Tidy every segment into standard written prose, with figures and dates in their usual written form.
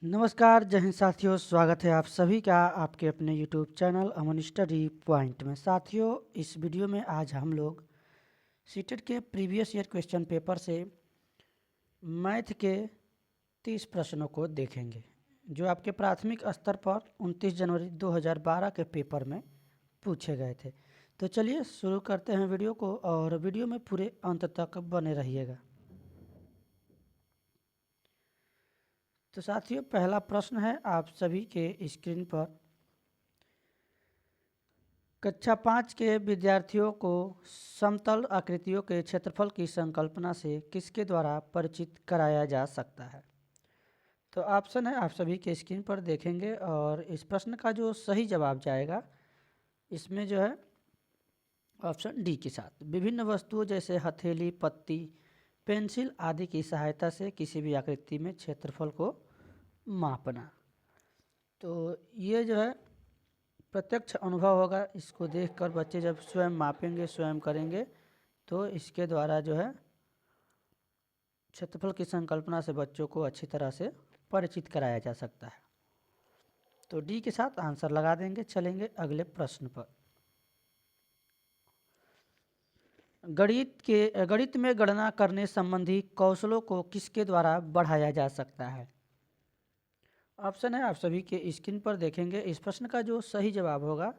नमस्कार, जय हिंद साथियों। स्वागत है आप सभी का आपके अपने YouTube चैनल अमन स्टडी पॉइंट में। साथियों, इस वीडियो में आज हम लोग सीटेट के प्रीवियस ईयर क्वेश्चन पेपर से मैथ के 30 प्रश्नों को देखेंगे, जो आपके प्राथमिक स्तर पर 29 जनवरी 2012 के पेपर में पूछे गए थे। तो चलिए शुरू करते हैं वीडियो को, और वीडियो में पूरे अंत तक बने रहिएगा। तो साथियों, पहला प्रश्न है आप सभी के स्क्रीन पर। कक्षा 5 के विद्यार्थियों को समतल आकृतियों के क्षेत्रफल की संकल्पना से किसके द्वारा परिचित कराया जा सकता है? तो ऑप्शन है आप सभी के स्क्रीन पर देखेंगे, और इस प्रश्न का जो सही जवाब जाएगा इसमें जो है ऑप्शन डी के साथ। विभिन्न वस्तुओं जैसे हथेली, पत्ती, पेंसिल आदि की सहायता से किसी भी आकृति में क्षेत्रफल को मापना। तो ये जो है प्रत्यक्ष अनुभव होगा। इसको देखकर बच्चे जब स्वयं मापेंगे, स्वयं करेंगे, तो इसके द्वारा जो है क्षेत्रफल की संकल्पना से बच्चों को अच्छी तरह से परिचित कराया जा सकता है। तो डी के साथ आंसर लगा देंगे। चलेंगे अगले प्रश्न पर। गणित में गणना करने संबंधी कौशलों को किसके द्वारा बढ़ाया जा सकता है? ऑप्शन है आप सभी के स्क्रीन पर देखेंगे। इस प्रश्न का जो सही जवाब होगा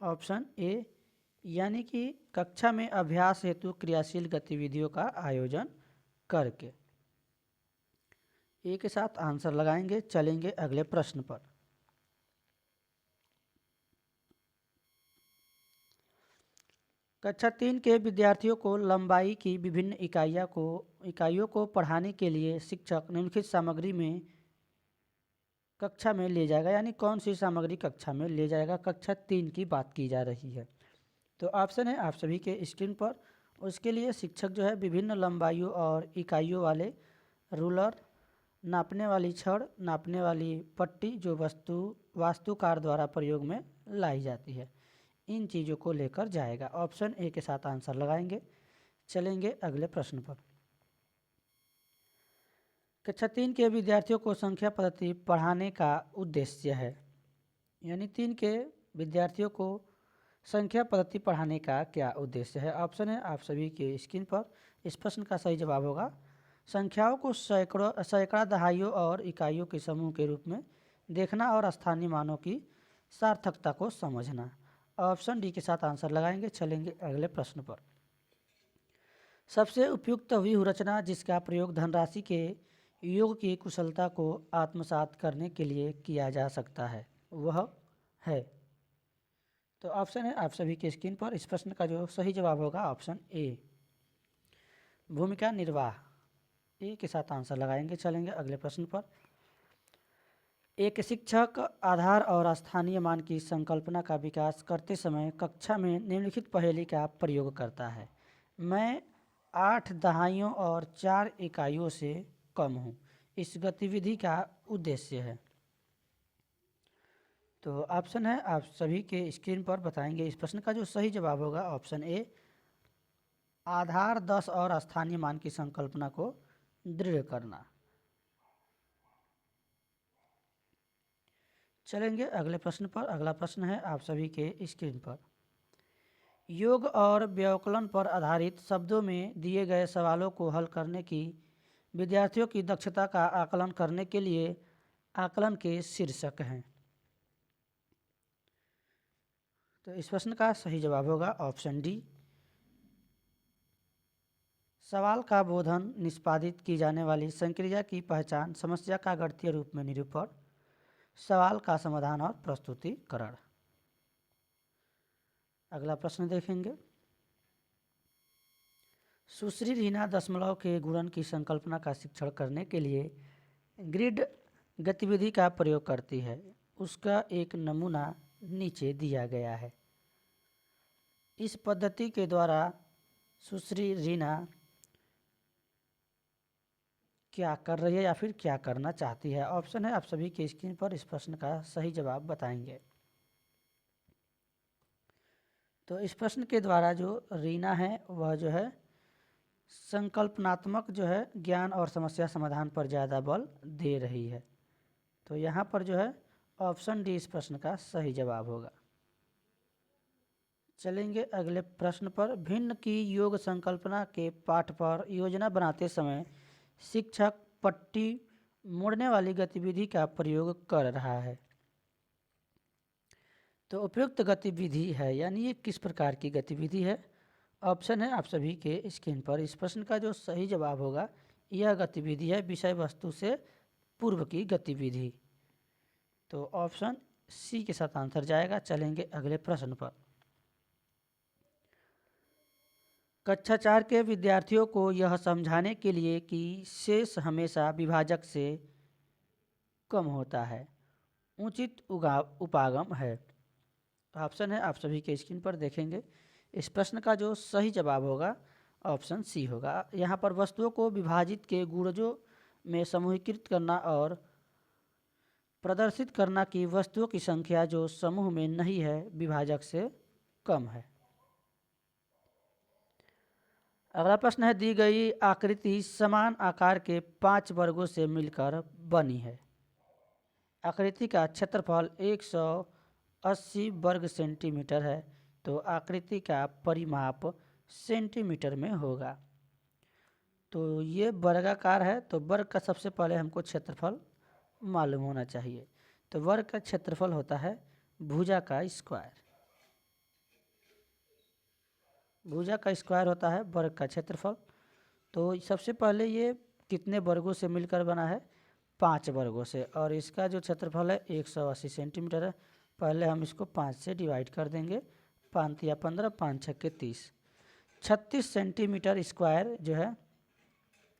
ऑप्शन ए, यानी कि कक्षा में अभ्यास हेतु क्रियाशील गतिविधियों का आयोजन करके। ए के साथ आंसर लगाएंगे। चलेंगे अगले प्रश्न पर। कक्षा 3 के विद्यार्थियों को लंबाई की विभिन्न इकाइयों को पढ़ाने के लिए शिक्षक निम्नलिखित सामग्री में कक्षा में ले जाएगा, यानी कौन सी सामग्री कक्षा में ले जाएगा? कक्षा 3 की बात की जा रही है। तो ऑप्शन है आप सभी के स्क्रीन पर। उसके लिए शिक्षक जो है विभिन्न लंबाइयों और इकाइयों वाले रूलर, नापने वाली छड़, नापने वाली पट्टी जो वास्तुकार द्वारा प्रयोग में लाई जाती है, इन चीज़ों को लेकर जाएगा। ऑप्शन ए के साथ आंसर लगाएंगे। चलेंगे अगले प्रश्न पर। कक्षा 3 के विद्यार्थियों को संख्या पद्धति पढ़ाने का उद्देश्य है, यानी 3 के विद्यार्थियों को संख्या पद्धति पढ़ाने का क्या उद्देश्य है? ऑप्शन है आप सभी के स्क्रीन पर। इस प्रश्न का सही जवाब होगा संख्याओं को सैकड़ा, दहाइयों और इकाइयों के समूह के रूप में देखना और स्थानीय मानों की सार्थकता को समझना। ऑप्शन डी के साथ आंसर लगाएंगे। चलेंगे अगले प्रश्न पर। सबसे उपयुक्त व्यूहरचना जिसका प्रयोग धनराशि के योग की कुशलता को आत्मसात करने के लिए किया जा सकता है, वह है? तो ऑप्शन है आप सभी के स्क्रीन पर। इस प्रश्न का जो सही जवाब होगा ऑप्शन ए, भूमिका निर्वाह। ए के साथ आंसर लगाएंगे। चलेंगे अगले प्रश्न पर। एक शिक्षक आधार और स्थानीय मान की संकल्पना का विकास करते समय कक्षा में निम्नलिखित पहेली का प्रयोग करता है। मैं 8 दहाइयों और 4 इकाइयों से कम हूँ। इस गतिविधि का उद्देश्य है। तो ऑप्शन है आप सभी के स्क्रीन पर बताएंगे। इस प्रश्न का जो सही जवाब होगा ऑप्शन ए, आधार 10 और स्थानीय मान की संकल्पना को दृढ़ करना। चलेंगे अगले प्रश्न पर। अगला प्रश्न है आप सभी के स्क्रीन पर। योग और व्याकरण पर आधारित शब्दों में दिए गए सवालों को हल करने की विद्यार्थियों की दक्षता का आकलन करने के लिए आकलन के शीर्षक हैं। तो इस प्रश्न का सही जवाब होगा ऑप्शन डी, सवाल का बोधन, निष्पादित की जाने वाली संक्रिया की पहचान, समस्या का गणितीय रूप में निरूपण, सवाल का समाधान और प्रस्तुतिकरण। अगला प्रश्न देखेंगे। सुश्री रीना दशमलव के गुणन की संकल्पना का शिक्षण करने के लिए ग्रिड गतिविधि का प्रयोग करती है। उसका एक नमूना नीचे दिया गया है। इस पद्धति के द्वारा सुश्री रीना क्या कर रही है या फिर क्या करना चाहती है? ऑप्शन है आप सभी के स्क्रीन पर। इस प्रश्न का सही जवाब बताएंगे। तो इस प्रश्न के द्वारा जो रीना है वह जो है संकल्पनात्मक जो है ज्ञान और समस्या समाधान पर ज़्यादा बल दे रही है। तो यहाँ पर जो है ऑप्शन डी इस प्रश्न का सही जवाब होगा। चलेंगे अगले प्रश्न पर। भिन्न की योग संकल्पना के पाठ पर योजना बनाते समय शिक्षक पट्टी मोड़ने वाली गतिविधि का प्रयोग कर रहा है। तो उपयुक्त गतिविधि है, यानी ये किस प्रकार की गतिविधि है? ऑप्शन है आप सभी के स्क्रीन पर। इस प्रश्न का जो सही जवाब होगा, यह गतिविधि है विषय वस्तु से पूर्व की गतिविधि। तो ऑप्शन सी के साथ आंसर जाएगा। चलेंगे अगले प्रश्न पर। कक्षा 4 के विद्यार्थियों को यह समझाने के लिए कि शेष हमेशा विभाजक से कम होता है, उचित उपागम है। ऑप्शन है आप सभी के स्क्रीन पर देखेंगे। इस प्रश्न का जो सही जवाब होगा ऑप्शन सी होगा। यहाँ पर वस्तुओं को विभाजित के गुणजों में समूहीकृत करना और प्रदर्शित करना कि वस्तुओं की संख्या जो समूह में नहीं है विभाजक से कम है। अगला प्रश्न है, दी गई आकृति समान आकार के 5 वर्गों से मिलकर बनी है। आकृति का क्षेत्रफल 180 वर्ग सेंटीमीटर है, तो आकृति का परिमाप सेंटीमीटर में होगा। तो ये वर्गाकार है, तो वर्ग का सबसे पहले हमको क्षेत्रफल मालूम होना चाहिए। तो वर्ग का क्षेत्रफल होता है भुजा का स्क्वायर। भुजा का स्क्वायर होता है वर्ग का क्षेत्रफल। तो सबसे पहले ये कितने वर्गों से मिलकर बना है? 5 वर्गों से। और इसका जो क्षेत्रफल है 180 सेंटीमीटर है। पहले हम इसको 5 से डिवाइड कर देंगे। 5 या 15, 5 छक्के 30, 36 सेंटीमीटर स्क्वायर जो है,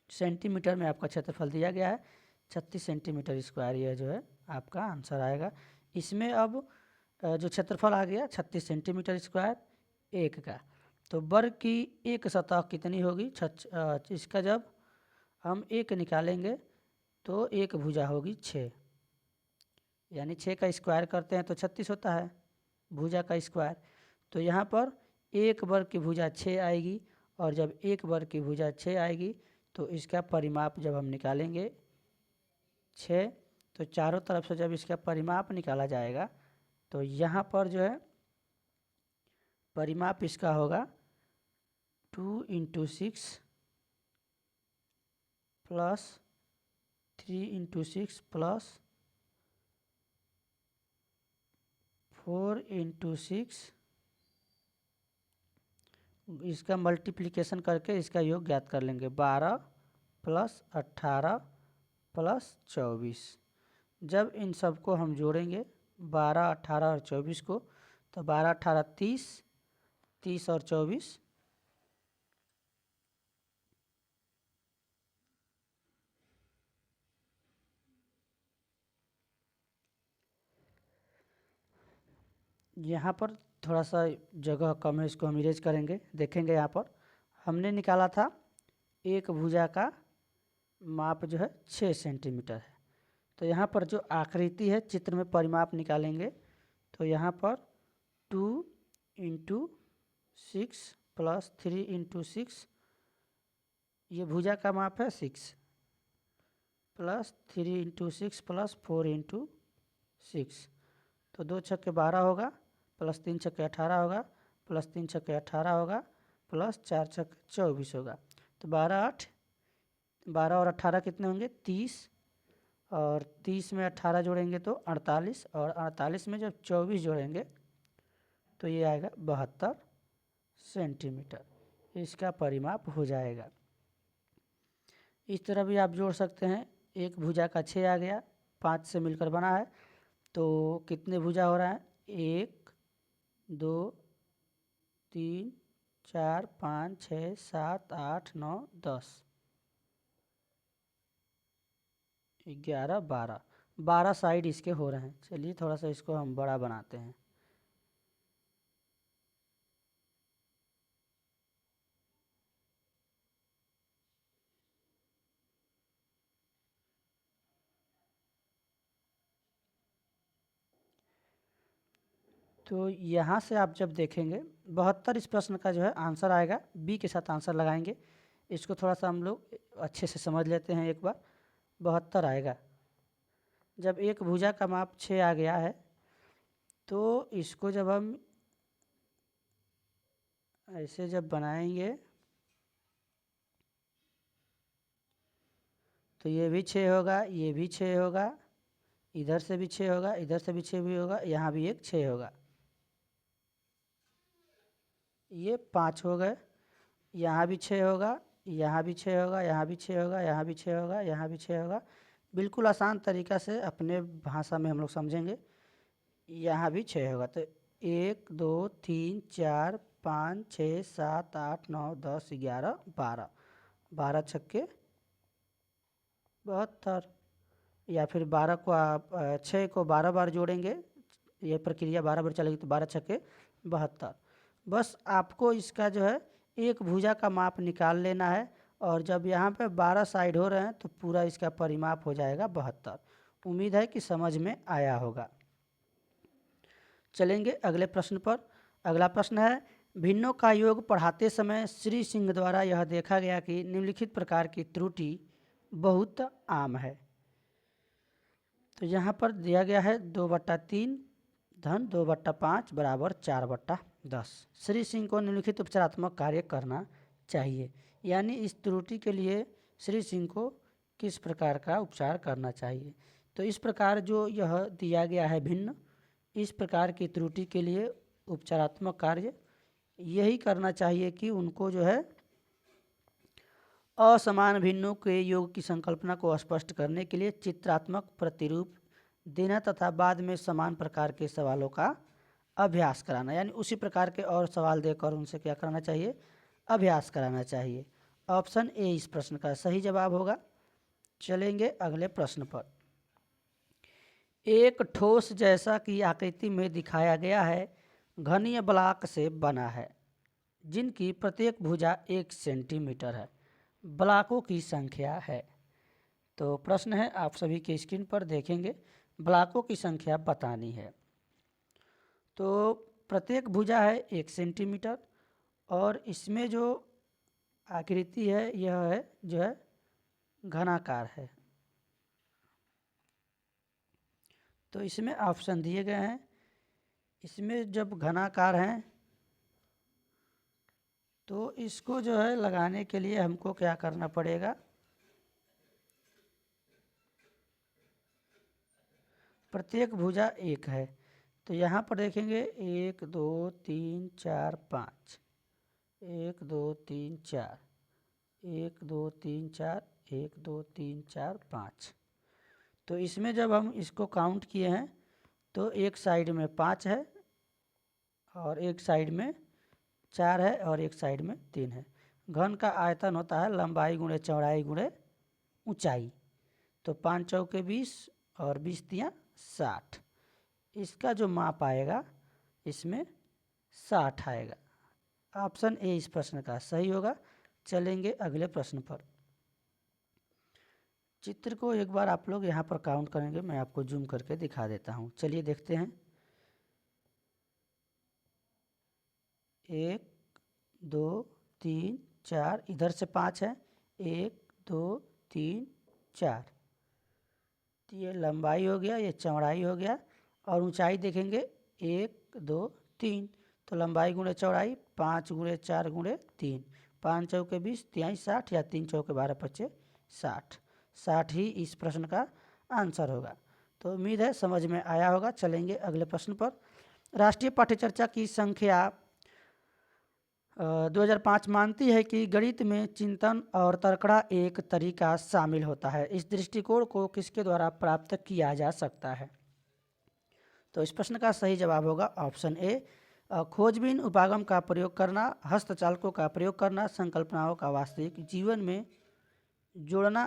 सेंटीमीटर में आपका क्षेत्रफल दिया गया है 36 सेंटीमीटर स्क्वायर। यह जो है आपका आंसर आएगा। इसमें अब जो क्षेत्रफल आ गया 36 सेंटीमीटर स्क्वायर एक का, तो वर्ग की एक सतह कितनी होगी? इसका जब हम एक निकालेंगे तो एक भुजा होगी 6, यानी 6 का स्क्वायर करते हैं तो 36 होता है भुजा का स्क्वायर। तो यहाँ पर एक वर्ग की भुजा 6 आएगी, और जब एक वर्ग की भुजा 6 आएगी तो इसका परिमाप जब हम निकालेंगे 6, तो चारों तरफ से जब इसका परिमाप निकाला जाएगा तो यहाँ पर जो है परिमाप इसका होगा 2 × 6 प्लस 3 × 6 प्लस 4 × 6, इसका मल्टीप्लिकेशन करके इसका योग ज्ञात कर लेंगे। 12 प्लस 18 प्लस 24। जब इन सब को हम जोड़ेंगे 12, 18 और 24 को, तो 12, 18, 30, 30 और 24, यहाँ पर थोड़ा सा जगह कम है, इसको हम इरेज करेंगे। देखेंगे यहाँ पर हमने निकाला था एक भुजा का माप जो है 6 सेंटीमीटर है। तो यहाँ पर जो आकृति है चित्र में परिमाप निकालेंगे तो यहाँ पर 2 × 6 प्लस 3 × 6, ये भुजा का माप है 6, प्लस 3 × 6 प्लस 4 × 6, तो 2 छक्के 12 होगा, प्लस 3 छक्के 18 होगा, प्लस 3 छक्के 18 होगा, प्लस 4 छक्के 24 होगा। तो 12 और 18 कितने होंगे? 30, और 30 में 18 जोड़ेंगे तो 48, और 48 में जब 24 जोड़ेंगे तो ये आएगा 72 सेंटीमीटर। इसका परिमाप हो जाएगा। इस तरह भी आप जोड़ सकते हैं। एक भुजा का 6 आ गया, 5 से मिलकर बना है, तो कितने भुजा हो रहा है? 1, 2, 3, 4, 5, 6, 7, 8, 9, 10, 11, 12, 12 साइड इसके हो रहे हैं। चलिए थोड़ा सा इसको हम बड़ा बनाते हैं। तो यहाँ से आप जब देखेंगे 72 इस प्रश्न का जो है आंसर आएगा। बी के साथ आंसर लगाएंगे। इसको थोड़ा सा हम लोग अच्छे से समझ लेते हैं एक बार। 72 आएगा। जब एक भुजा का माप 6 आ गया है तो इसको जब हम ऐसे जब बनाएंगे तो ये भी 6 होगा, ये भी 6 होगा, इधर से भी 6 होगा, इधर से भी 6 भी होगा, यहाँ भी एक 6 होगा, ये 5 हो गए, यहाँ भी 6 होगा, यहाँ भी 6 होगा, यहाँ भी 6 होगा, यहाँ भी 6 होगा, यहाँ भी 6 होगा। बिल्कुल आसान तरीक़ा से अपने भाषा में हम लोग समझेंगे। यहाँ भी 6 होगा तो 1 2 3 4 5 6 7 8 9 10 11 12, 12 छक्के 72, या फिर 12 को आप 6 को 12 बार जोड़ेंगे, ये प्रक्रिया 12 बार चलेगी तो 12 छक्के 72। बस आपको इसका जो है एक भुजा का माप निकाल लेना है, और जब यहाँ पे 12 साइड हो रहे हैं तो पूरा इसका परिमाप हो जाएगा 72। उम्मीद है कि समझ में आया होगा। चलेंगे अगले प्रश्न पर। अगला प्रश्न है, भिन्नों का योग पढ़ाते समय श्री सिंह द्वारा यह देखा गया कि निम्नलिखित प्रकार की त्रुटि बहुत आम है। तो यहाँ पर दिया गया है 2/3 धन 2/5 बराबर 4/10। श्री सिंह को निम्नलिखित उपचारात्मक कार्य करना चाहिए, यानी इस त्रुटि के लिए श्री सिंह को किस प्रकार का उपचार करना चाहिए। तो इस प्रकार जो यह दिया गया है भिन्न, इस प्रकार की त्रुटि के लिए उपचारात्मक कार्य यही करना चाहिए कि उनको जो है असमान भिन्नों के योग की संकल्पना को स्पष्ट करने के लिए चित्रात्मक प्रतिरूप देना तथा बाद में समान प्रकार के सवालों का अभ्यास कराना, यानी उसी प्रकार के और सवाल देकर उनसे क्या करना चाहिए, अभ्यास कराना चाहिए। ऑप्शन ए इस प्रश्न का सही जवाब होगा। चलेंगे अगले प्रश्न पर। एक ठोस जैसा कि आकृति में दिखाया गया है घनीय ब्लॉक से बना है जिनकी प्रत्येक भुजा 1 सेंटीमीटर है, ब्लॉकों की संख्या है। तो प्रश्न है, आप सभी के स्क्रीन पर देखेंगे, ब्लॉकों की संख्या बतानी है। तो प्रत्येक भुजा है 1 सेंटीमीटर और इसमें जो आकृति है यह है जो है घनाकार है। तो इसमें ऑप्शन दिए गए हैं, इसमें जब घनाकार हैं तो इसको जो है लगाने के लिए हमको क्या करना पड़ेगा, प्रत्येक भुजा 1 है। तो यहाँ पर देखेंगे 1 2 3 4 5, 1 2 3 4, 1 2 3 4, 1 2 3 4 5। तो इसमें जब हम इसको काउंट किए हैं तो एक साइड में 5 है और एक साइड में 4 है और एक साइड में 3 है। घन का आयतन होता है लंबाई गुणे चौड़ाई गुणे ऊंचाई। तो 5 चौके 20 और 20 तियाँ 60। इसका जो माप आएगा इसमें 60 आएगा। ऑप्शन ए इस प्रश्न का सही होगा। चलेंगे अगले प्रश्न पर। चित्र को एक बार आप लोग यहाँ पर काउंट करेंगे, मैं आपको जूम करके दिखा देता हूँ। चलिए देखते हैं। 1 2 3 4, इधर से 5 है, 1 2 3 4। तो ये लंबाई हो गया, ये चौड़ाई हो गया, और ऊंचाई देखेंगे 1 2 3। तो लंबाई गुणे चौड़ाई 5 गुणे 4 गुणे 3, 5 चौके 20 तिहाई 60 या 3 चौके 12 पच्चे 60। 60 ही इस प्रश्न का आंसर होगा। तो उम्मीद है समझ में आया होगा। चलेंगे अगले प्रश्न पर। राष्ट्रीय पाठ्यचर्चा की संख्या 2005 मानती है कि गणित में चिंतन और तर्कड़ा एक तरीका शामिल होता है। इस दृष्टिकोण को किसके द्वारा प्राप्त किया जा सकता है। तो इस प्रश्न का सही जवाब होगा ऑप्शन ए, खोजबीन उपागम का प्रयोग करना, हस्तचालकों का प्रयोग करना, संकल्पनाओं का वास्तविक जीवन में जोड़ना,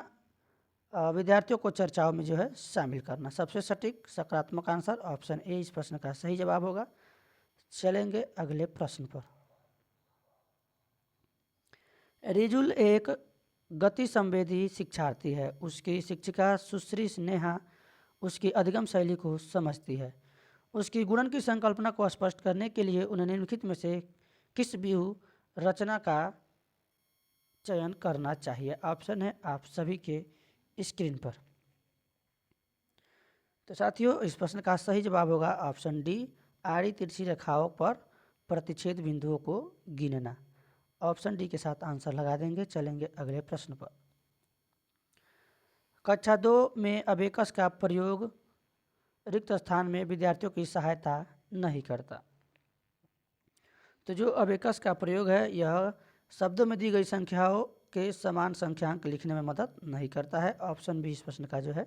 विद्यार्थियों को चर्चाओं में जो है शामिल करना। सबसे सटीक सकारात्मक आंसर ऑप्शन ए इस प्रश्न का सही जवाब होगा। चलेंगे अगले प्रश्न पर। रिजुल एक गति संवेदी शिक्षार्थी है। उसकी शिक्षिका सुश्री स्नेहा उसकी अधिगम शैली को समझती है। उसकी गुणन की संकल्पना को स्पष्ट करने के लिए उन्हें निम्नलिखित में से किस व्यूह रचना का चयन करना चाहिए। ऑप्शन है आप सभी के स्क्रीन पर। तो साथियों इस प्रश्न का सही जवाब होगा ऑप्शन डी, आड़ी तिरछी रेखाओं पर प्रतिच्छेद बिंदुओं को गिनना। ऑप्शन डी के साथ आंसर लगा देंगे। चलेंगे अगले प्रश्न पर। कक्षा 2 में अबेकस का प्रयोग रिक्त स्थान में विद्यार्थियों की सहायता नहीं करता। तो जो अबेकस का प्रयोग है यह शब्दों में दी गई संख्याओं के समान संख्यांक लिखने में मदद नहीं करता है। ऑप्शन बी इस प्रश्न का जो है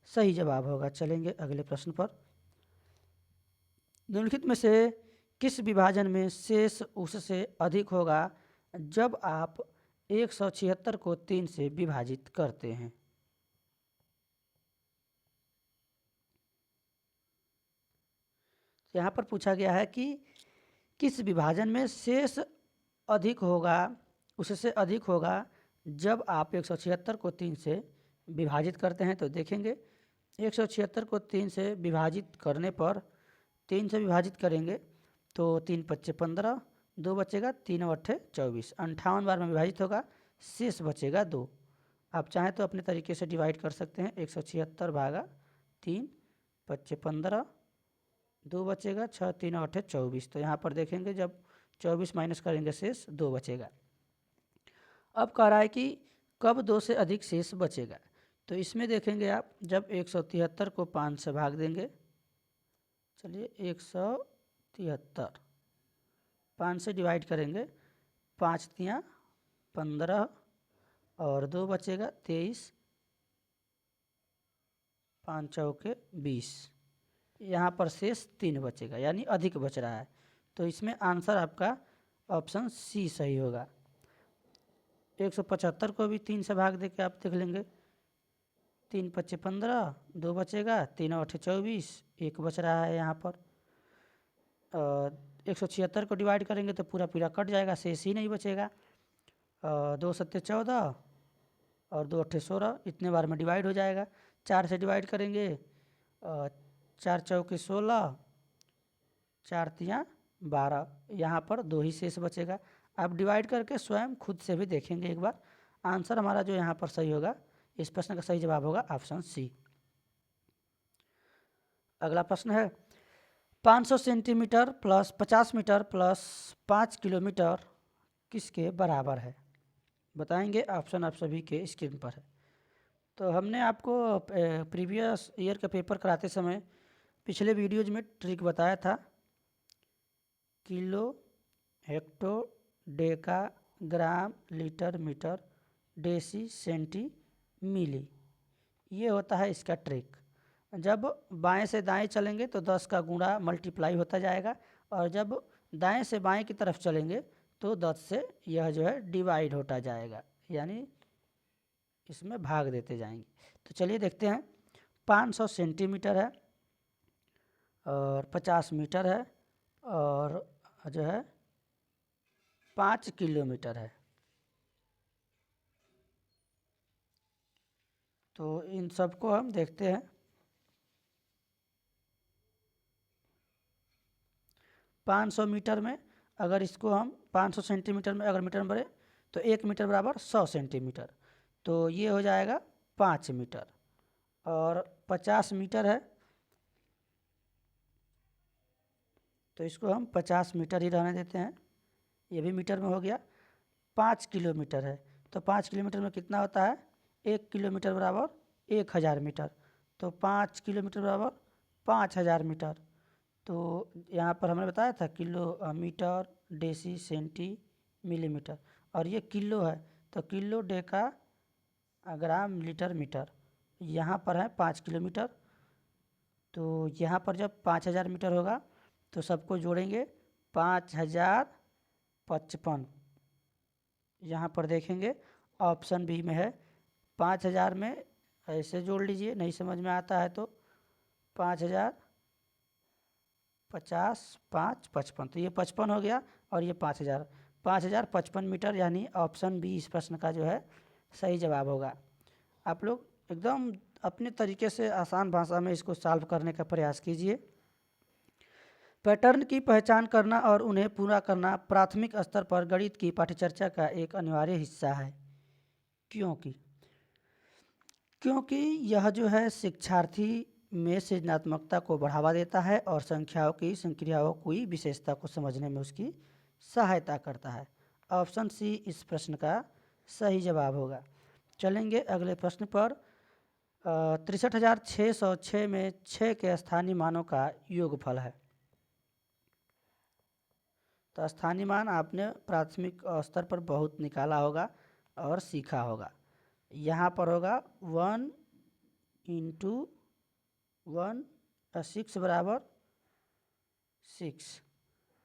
सही जवाब होगा। चलेंगे अगले प्रश्न पर। निम्नलिखित में से किस विभाजन में शेष उससे अधिक होगा जब आप 176 को 3 से विभाजित करते हैं? यहाँ पर पूछा गया है कि किस विभाजन में शेष अधिक होगा, उससे अधिक होगा जब आप 176 को 3 से विभाजित करते हैं। तो देखेंगे 176 को 3 से विभाजित करने पर 3 से विभाजित करेंगे तो 3 पच्चे 15, 2 बचेगा, 3 अट्ठे 24, 58 बार में विभाजित होगा, शेष बचेगा 2। आप चाहें तो अपने तरीके से डिवाइड कर सकते हैं। 176 भागा 3, पच्चे 15, 2 बचेगा, 6 3 अट्ठे 24। तो यहाँ पर देखेंगे जब 24 माइनस करेंगे शेष 2 बचेगा। अब कह रहा है कि कब 2 से अधिक शेष बचेगा। तो इसमें देखेंगे आप जब 173 को 5 से भाग देंगे। चलिए 173 5 से डिवाइड करेंगे, 5 तियाँ 15 और 2 बचेगा 23, 5 चौके 20। यहाँ पर शेष 3 बचेगा यानी अधिक बच रहा है। तो इसमें आंसर आपका ऑप्शन सी सही होगा। 175 को भी 3 से भाग दे के आप देख लेंगे। 3 पच्चे 15, 2 बचेगा, 3 अट्ठे 24, 1 बच रहा है यहाँ पर। 176 को डिवाइड करेंगे तो पूरा पूरा कट जाएगा, शेष ही नहीं बचेगा। 2 सत्ते 14 और 2 अट्ठे 16, इतने बार में डिवाइड हो जाएगा। 4 से डिवाइड करेंगे, 4 चौके 16, 4 तियाँ 12, यहाँ पर 2 ही शेष बचेगा। आप डिवाइड करके स्वयं खुद से भी देखेंगे एक बार। आंसर हमारा जो यहाँ पर सही होगा, इस प्रश्न का सही जवाब होगा ऑप्शन सी। अगला प्रश्न है 500 centimetre plus 50 metre plus 5 kilometre किसके बराबर है? बताएंगे। ऑप्शन आप सभी के स्क्रीन पर है। तो हमने आपको प्रीवियस ईयर का पेपर कराते समय पिछले वीडियोज में ट्रिक बताया था। Kilo, hecto, Deka, gram, litre, metre, deci, senti, मिली, ये होता है इसका ट्रिक। जब बाएं से दाएं चलेंगे तो 10 का गुणा मल्टीप्लाई होता जाएगा, और जब दाएं से बाएं की तरफ चलेंगे तो 10 से यह जो है डिवाइड होता जाएगा, यानी इसमें भाग देते जाएंगे। तो चलिए देखते हैं। 500 सेंटीमीटर है और 50 मीटर है और जो है 5 किलोमीटर है। तो इन सबको हम देखते हैं। 500 मीटर में अगर इसको हम 500 सेंटीमीटर में अगर मीटर में भरें तो 1 मीटर बराबर 100 सेंटीमीटर, तो ये हो जाएगा 5 मीटर। और 50 मीटर है तो इसको हम 50 मीटर ही रहने देते हैं, ये भी मीटर में हो गया। 5 किलोमीटर है तो 5 किलोमीटर में कितना होता है? 1 किलोमीटर बराबर 1000 मीटर, तो 5 किलोमीटर बराबर 5000 मीटर। तो यहाँ पर हमने बताया था kilo, metre, deci, centi, millimetre, और ये किलो है तो kilo, deca, gram, litre, metre. यहाँ पर है 5 किलोमीटर। तो यहाँ पर जब 5000 मीटर होगा तो सबको जोड़ेंगे 5055। यहाँ पर देखेंगे ऑप्शन बी में है 5000 में ऐसे जोड़ लीजिए, नहीं समझ में आता है तो 5000 50 5 55, तो ये 55 हो गया और ये 5000, 5055 मीटर, यानी ऑप्शन बी इस प्रश्न का जो है सही जवाब होगा। आप लोग एकदम अपने तरीके से आसान भाषा में इसको सॉल्व करने का प्रयास कीजिए। पैटर्न की पहचान करना और उन्हें पूरा करना प्राथमिक स्तर पर गणित की पाठ्यचर्चा का एक अनिवार्य हिस्सा है। क्योंकि यह जो है शिक्षार्थी में सृजनात्मकता को बढ़ावा देता है और संख्याओं की संक्रियाओं की विशेषता को समझने में उसकी सहायता करता है। ऑप्शन सी इस प्रश्न का सही जवाब होगा। चलेंगे अगले प्रश्न पर। 63,606 में 6 के स्थानीय मानों का योगफल है। तो स्थानीय मान आपने प्राथमिक स्तर पर बहुत निकाला होगा और सीखा होगा। यहाँ पर होगा 1 इंटू 1 6 बराबर 6,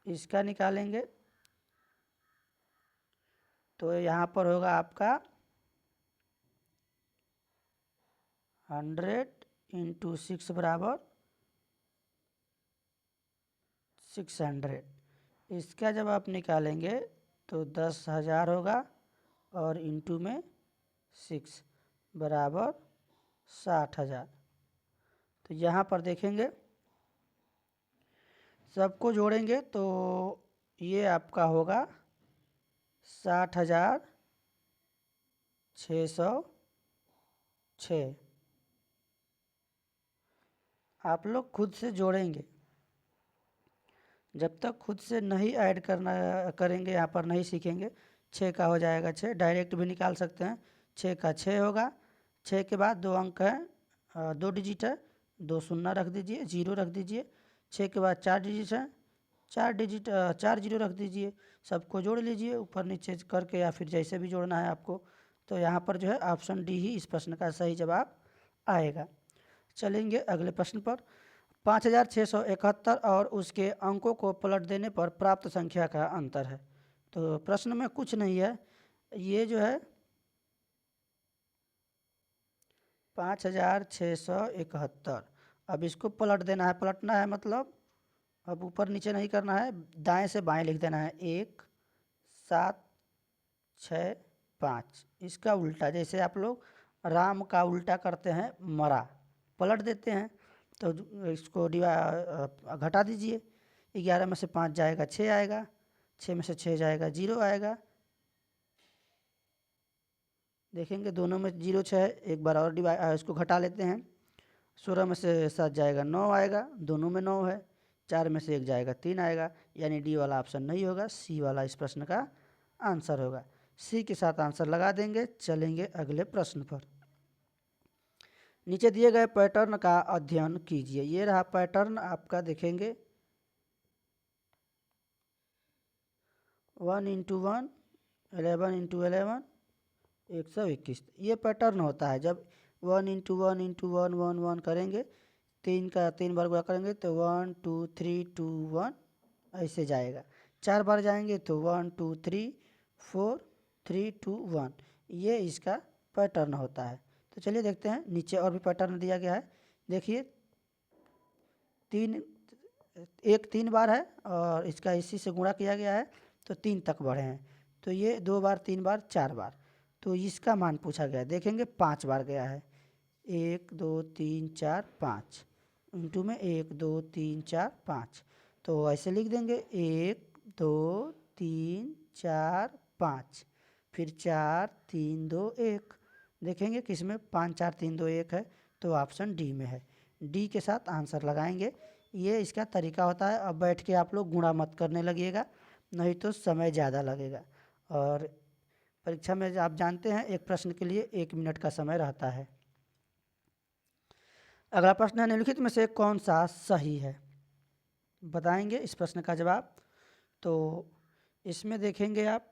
इसका निकालेंगे तो यहाँ पर होगा आपका 100 इंटू 6 बराबर 600। इसका जब आप निकालेंगे तो 10,000 होगा और इंटू में 6 बराबर 60,000। तो यहाँ पर देखेंगे सबको जोड़ेंगे तो ये आपका होगा 60,606। आप लोग खुद से जोड़ेंगे, जब तक खुद से नहीं ऐड करना करेंगे यहाँ पर नहीं सीखेंगे। 6 का हो जाएगा 6, डायरेक्ट भी निकाल सकते हैं। 6 का 6 होगा, 6 के बाद 2 अंक है, 2 डिजिट है, 2 शून्य रख दीजिए, 0 रख दीजिए। 6 के बाद 4 डिजिट है, 4 डिजिट 4 0 रख दीजिए। सबको जोड़ लीजिए ऊपर नीचे करके या फिर जैसे भी जोड़ना है आपको। तो यहाँ पर जो है ऑप्शन डी ही इस प्रश्न का सही जवाब आएगा। चलेंगे अगले प्रश्न पर। 5,671 और उसके अंकों को पलट देने पर प्राप्त संख्या का अंतर है। तो प्रश्न में कुछ नहीं है, ये जो है 5,671, अब इसको पलट देना है। पलटना है मतलब अब ऊपर नीचे नहीं करना है, दाएं से बाएं लिख देना है। 1 7 6 5, इसका उल्टा, जैसे आप लोग राम का उल्टा करते हैं मरा, पलट देते हैं। तो इसको घटा दीजिए, 11 में से 5 जाएगा 6 आएगा, 6 में से 6 जाएगा 0 आएगा। देखेंगे दोनों में 0 6 है, एक बार और इसको घटा लेते हैं। 16 में से 7 जाएगा 9 आएगा, दोनों में 9 है। 4 में से 1 जाएगा 3 आएगा, यानी डी वाला ऑप्शन नहीं होगा, सी वाला इस प्रश्न का आंसर होगा। सी के साथ आंसर लगा देंगे। चलेंगे अगले प्रश्न पर। नीचे दिए गए पैटर्न का अध्ययन कीजिए। ये रहा पैटर्न आपका, देखेंगे 1 इंटू 1 11 इंटू 11 121, ये पैटर्न होता है। जब 1 इंटू 1 इंटू 1 1 1 करेंगे, 3 का 3 बार गुणा करेंगे तो 1 2 3 2 1 ऐसे जाएगा। 4 बार जाएंगे तो 1 2 3 4 3 2 1, ये इसका पैटर्न होता है। तो चलिए देखते हैं, नीचे और भी पैटर्न दिया गया है। देखिए 1 3 बार है और इसका इसी से गुणा किया गया है तो 3 तक बढ़े हैं। तो ये 2 बार 3 बार 4 बार, तो इसका मान पूछा गया है। देखेंगे 5 बार गया है, 1 2 3 4 5 इंटू में 1 2 3 4 5, तो ऐसे लिख देंगे 1 2 3 4 5, फिर 4 3 2 1। देखेंगे किस में 5 4 3 2 1 है, तो ऑप्शन डी में है। डी के साथ आंसर लगाएंगे। ये इसका तरीका होता है। अब बैठ के आप लोग गुणा मत करने लगिएगा, नहीं तो समय ज़्यादा लगेगा। और परीक्षा में आप जानते हैं एक प्रश्न के लिए 1 मिनट का समय रहता है। अगला प्रश्न है, निम्नलिखित में से कौन सा सही है? बताएंगे इस प्रश्न का जवाब। तो इसमें देखेंगे आप,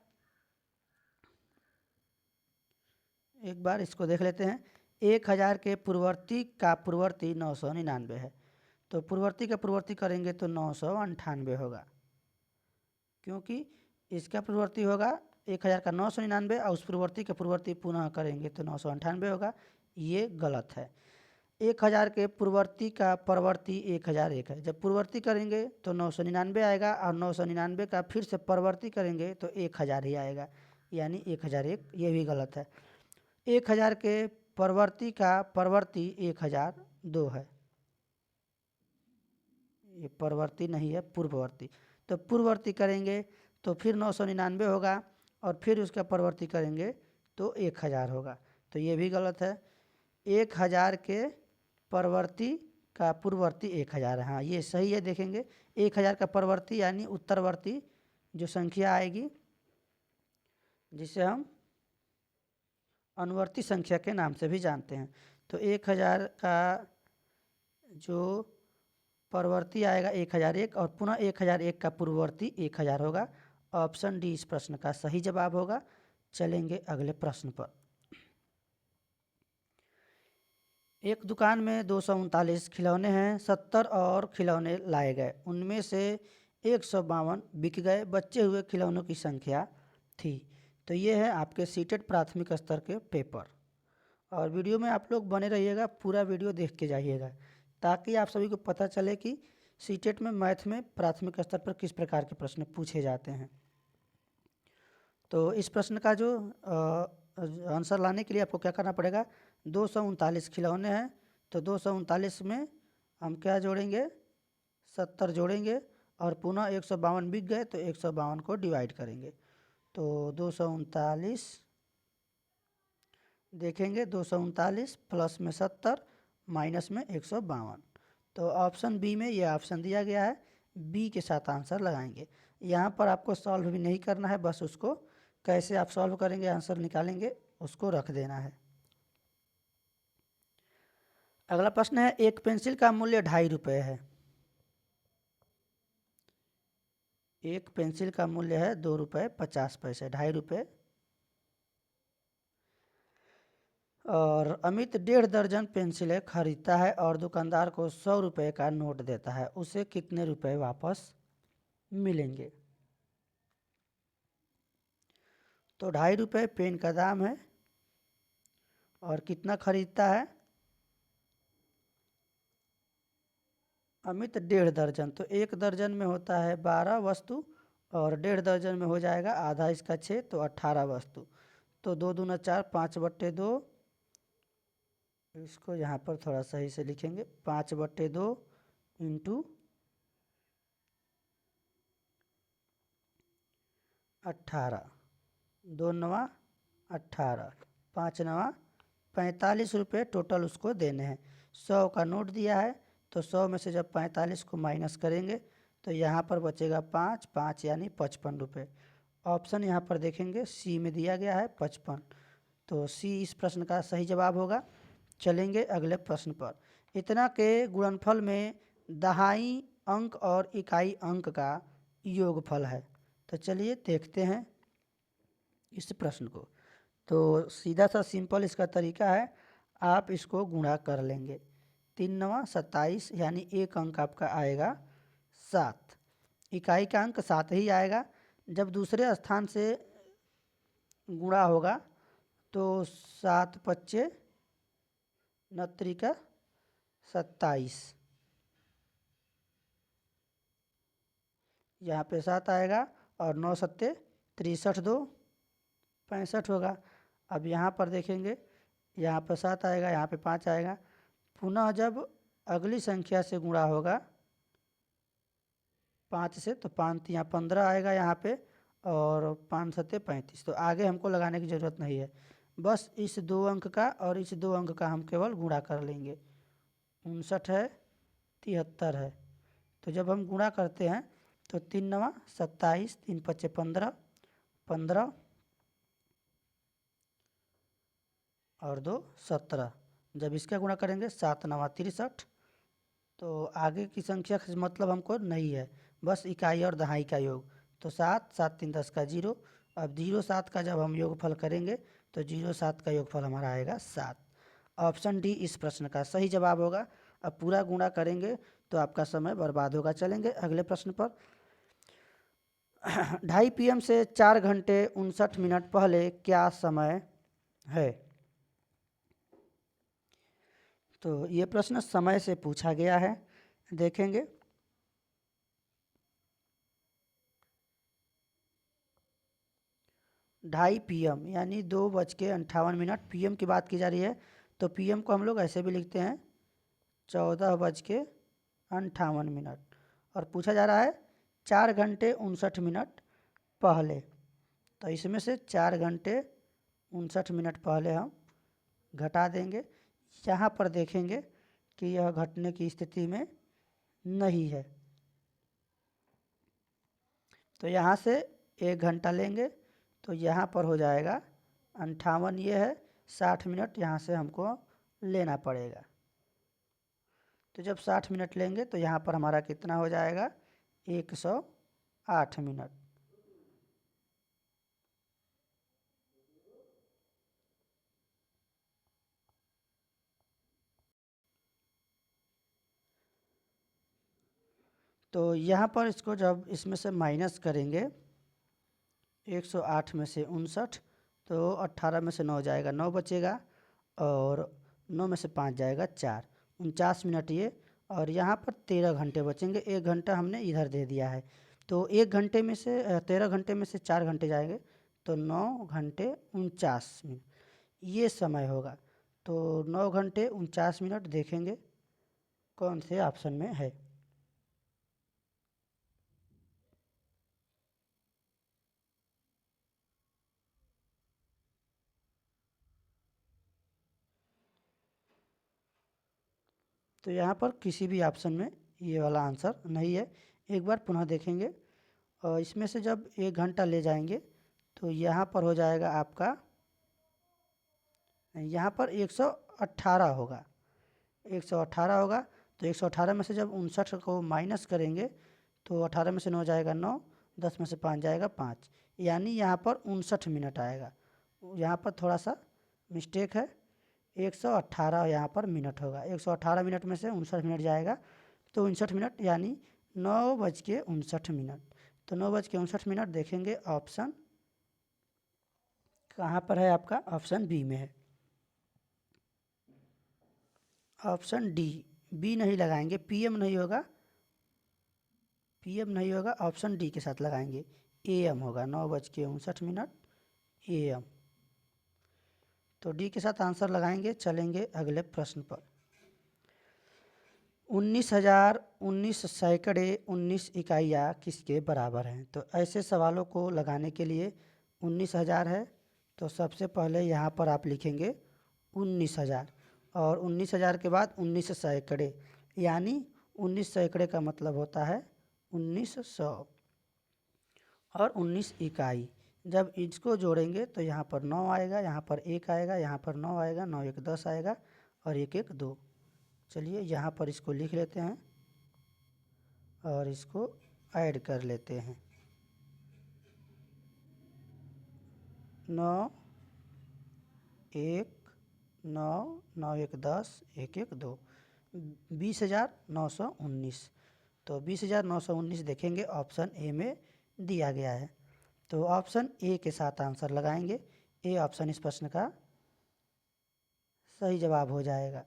एक बार इसको देख लेते हैं। 1000 के पूर्ववर्ती का पूर्ववर्ती 999 है, तो पूर्ववर्ती का पूर्ववर्ती करेंगे तो 998 होगा, क्योंकि इसका पूर्ववर्ती होगा 1000 का 999 और उस पूर्ववर्ती का पूर्ववर्ती पुनः करेंगे तो 998 होगा। ये गलत है। 1000 के पूर्ववर्ती का परवर्ती 1001 है। जब पूर्ववर्ती करेंगे तो 999 आएगा और 999 का फिर से परवर्ती करेंगे तो 1000 ही आएगा, यानी 1001। ये भी गलत है। 1000 के परवर्ती का परवर्ती 1002 है, ये परवर्ती नहीं है पूर्ववर्ती। तो पूर्ववर्ती करेंगे तो फिर 999 होगा और फिर उसका परवर्ती करेंगे तो 1000 होगा, तो ये भी गलत है। 1000 के परवर्ती का पूर्ववर्ती 1000 है। हाँ ये सही है। देखेंगे 1000 का परवर्ती यानी उत्तरवर्ती जो संख्या आएगी, जिसे हम अनुवर्ती संख्या के नाम से भी जानते हैं। तो 1000 का जो परवर्ती आएगा 1001 और पुनः 1001 का पूर्ववर्ती 1000 होगा। ऑप्शन डी इस प्रश्न का सही जवाब होगा। चलेंगे अगले प्रश्न पर। एक दुकान में 239 खिलौने हैं, 70 और खिलौने लाए गए, उनमें से 152 बिक गए, बचे हुए खिलौनों की संख्या थी। तो ये है आपके सीटेट प्राथमिक स्तर के पेपर। और वीडियो में आप लोग बने रहिएगा, पूरा वीडियो देख के जाइएगा ताकि आप सभी को पता चले कि सीटेट में मैथ में प्राथमिक स्तर पर किस प्रकार के प्रश्न पूछे जाते हैं। तो इस प्रश्न का जो आंसर लाने के लिए आपको क्या करना पड़ेगा, 239 खिलौने हैं तो 239 में हम क्या जोड़ेंगे, 70 जोड़ेंगे और पुनः 152 बिक गए तो 152 को डिवाइड करेंगे। तो 239 देखेंगे, 239 प्लस में 70 माइनस में 152। तो ऑप्शन बी में ये ऑप्शन दिया गया है, बी के साथ आंसर लगाएंगे। यहाँ पर आपको सॉल्व भी नहीं करना है, बस उसको कैसे आप सॉल्व करेंगे आंसर निकालेंगे उसको रख देना है। अगला प्रश्न है, एक पेंसिल का मूल्य 2.5 रुपये है। एक पेंसिल का मूल्य है 2 रुपये 50 पैसे, 2.5 रुपये। और अमित 1.5 दर्जन पेंसिलें खरीदता है और दुकानदार को 100 रुपये का नोट देता है, उसे कितने रुपए वापस मिलेंगे। तो 2.5 रुपये पेन का दाम है और कितना खरीदता है अमित, 1.5 दर्जन। तो 1 दर्जन में होता है 12 वस्तु और 1.5 दर्जन में हो जाएगा आधा इसका 6, तो 18 वस्तु। तो 2 दूना 4, 5/2। इसको यहाँ पर थोड़ा सही से लिखेंगे, 5/2 इंटू 18, 2 नवा 18, 5 नवा 45 रुपये टोटल उसको देने हैं। 100 का नोट दिया है तो 100 में से जब 45 को माइनस करेंगे तो यहाँ पर बचेगा 5, 5 यानी 55 रुपये। ऑप्शन यहाँ पर देखेंगे सी में दिया गया है 55, तो सी इस प्रश्न का सही जवाब होगा। चलेंगे अगले प्रश्न पर। इतना के गुणनफल में दहाई अंक और इकाई अंक का योगफल है। तो चलिए देखते हैं इस प्रश्न को। तो सीधा सा सिंपल इसका तरीका है, आप इसको गुणा कर लेंगे। 3 नवा 27 यानी एक अंक आपका आएगा 7। इकाई का अंक 7 ही आएगा। जब दूसरे स्थान से गुणा होगा तो 7 पच्चे 29 का 27, यहाँ पे 7 आएगा और 9 सत्ते 63, 2 65 होगा। अब यहाँ पर देखेंगे, यहाँ पर 7 आएगा, यहाँ पे 5 आएगा। पुनः जब अगली संख्या से गुणा होगा 5 से तो 5 यहाँ 15 आएगा यहाँ पे और 5 सत्ते 35। तो आगे हमको लगाने की ज़रूरत नहीं है, बस इस 2 अंक का और इस 2 अंक का हम केवल गुणा कर लेंगे। 59 है, 73 है। तो जब हम गुणा करते हैं तो 3 नवा 27, 3 पच्चे 15, 15 और 2 17। जब इसका गुणा करेंगे 7 नवा 63। तो आगे की संख्या का मतलब हमको नहीं है, बस इकाई और दहाई का योग। तो 7, 7 3 10 का 0। अब 0 7 का जब हम योगफल करेंगे तो 0 7 का योगफल हमारा आएगा 7। ऑप्शन डी इस प्रश्न का सही जवाब होगा। अब पूरा गुणा करेंगे तो आपका समय बर्बाद होगा। चलेंगे अगले प्रश्न पर। 2:30 PM से 4 घंटे 59 मिनट पहले क्या समय है। तो ये प्रश्न समय से पूछा गया है। देखेंगे 2:30 PM यानी 2:58 PM की बात की जा रही है। तो PM को हम लोग ऐसे भी लिखते हैं 14:58 और पूछा जा रहा है 4 घंटे 59 मिनट पहले। तो इसमें से 4 घंटे 59 मिनट पहले हम घटा देंगे। यहाँ पर देखेंगे कि यह घटने की स्थिति में नहीं है। तो यहाँ से 1 घंटा लेंगे तो यहाँ पर हो जाएगा 58, ये है 60 मिनट यहाँ से हमको लेना पड़ेगा। तो जब 60 मिनट लेंगे तो यहाँ पर हमारा कितना हो जाएगा, 108 मिनट। तो यहाँ पर इसको जब इसमें से माइनस करेंगे 108 में से 59, तो 18 में से 9 जाएगा, 9 बचेगा, और 9 में से 5 जाएगा 4, 49 मिनट ये। और यहाँ पर 13 घंटे बचेंगे, 1 घंटा हमने इधर दे दिया है। तो 1 घंटे में से 13 घंटे में से 4 घंटे जाएंगे तो 9 घंटे 49 मिनट ये समय होगा। तो 9 घंटे 49 मिनट देखेंगे कौन से ऑप्शन में है। तो यहाँ पर किसी भी ऑप्शन में ये वाला आंसर नहीं है। एक बार पुनः देखेंगे, और इसमें से जब 1 घंटा ले जाएंगे तो यहाँ पर हो जाएगा आपका, यहाँ पर 118 होगा, 118 होगा। तो 118 में से जब 59 को माइनस करेंगे तो 18 में से 9 जाएगा 9, 10 में से 5 जाएगा 5, यानी यहाँ पर 59 मिनट आएगा। यहाँ पर थोड़ा सा मिस्टेक है, 118 यहाँ पर मिनट होगा। 118 मिनट में से 59 मिनट जाएगा तो 59 मिनट, यानी 9:59। तो 9:59 देखेंगे ऑप्शन कहाँ पर है आपका, ऑप्शन बी में है। ऑप्शन डी, बी नहीं लगाएंगे, पीएम नहीं होगा, पीएम नहीं होगा, ऑप्शन डी के साथ लगाएंगे, एएम होगा, 9:59 एएम। तो डी के साथ आंसर लगाएंगे। चलेंगे अगले प्रश्न पर। 19,000 19 सैकड़े 19 इकाइयाँ किसके बराबर हैं। तो ऐसे सवालों को लगाने के लिए 19,000 है, तो सबसे पहले यहाँ पर आप लिखेंगे 19,000, और 19,000 के बाद 19 सैकड़े, यानी 19 सैकड़े का मतलब होता है 1900, और 19 इकाई। जब इसको जोड़ेंगे तो यहाँ पर 9 आएगा, यहाँ पर 1 आएगा, यहाँ पर 9 आएगा, 9 1 10 आएगा, और 1 1 2। चलिए यहाँ पर इसको लिख लेते हैं और इसको ऐड कर लेते हैं। 9 1 9 9 1 10 1 1 2, 20,919। तो 20,919 देखेंगे ऑप्शन ए में दिया गया है। तो ऑप्शन ए के साथ आंसर लगाएंगे। ए ऑप्शन इस प्रश्न का सही जवाब हो जाएगा।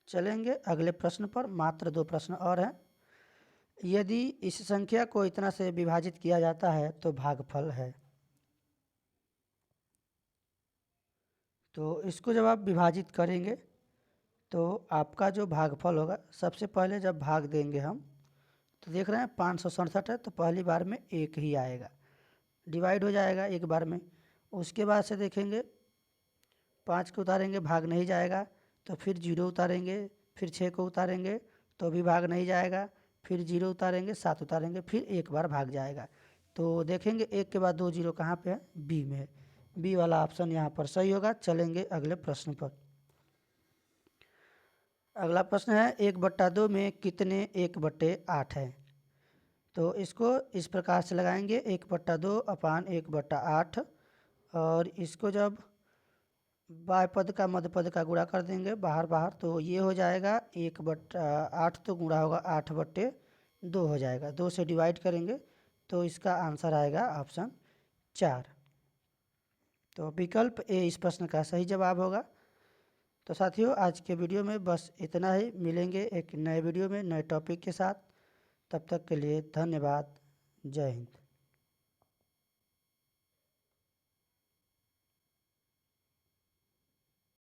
चलेंगे अगले प्रश्न पर। मात्र 2 प्रश्न और हैं। यदि इस संख्या को इतना से विभाजित किया जाता है तो भागफल है। तो इसको जब आप विभाजित करेंगे तो आपका जो भागफल होगा, सबसे पहले जब भाग देंगे हम, तो देख रहे हैं 567 है, तो पहली बार में 1 ही आएगा, डिवाइड हो जाएगा एक बार में। उसके बाद से देखेंगे 5 को उतारेंगे, भाग नहीं जाएगा, तो फिर 0 उतारेंगे, फिर 6 को उतारेंगे तो भी भाग नहीं जाएगा, फिर 0 उतारेंगे, 7 उतारेंगे, फिर एक बार भाग जाएगा। तो देखेंगे 1 के बाद 2 0 कहाँ पे है, बी में है। बी वाला ऑप्शन यहाँ पर सही होगा। चलेंगे अगले प्रश्न पर। अगला प्रश्न है 1/2 में कितने 1/8 है। तो इसको इस प्रकार से लगाएंगे, 1/2 अपान 1/8, और इसको जब बाय पद का मध्य पद का गुणा कर देंगे बाहर बाहर, तो ये हो जाएगा 1/8, तो गुणा होगा 8/2 हो जाएगा। 2 से डिवाइड करेंगे तो इसका आंसर आएगा ऑप्शन 4। तो विकल्प ए इस प्रश्न का सही जवाब होगा। तो साथियों, आज के वीडियो में बस इतना ही। मिलेंगे एक नए वीडियो में नए टॉपिक के साथ। तब तक के लिए धन्यवाद। जय हिंद।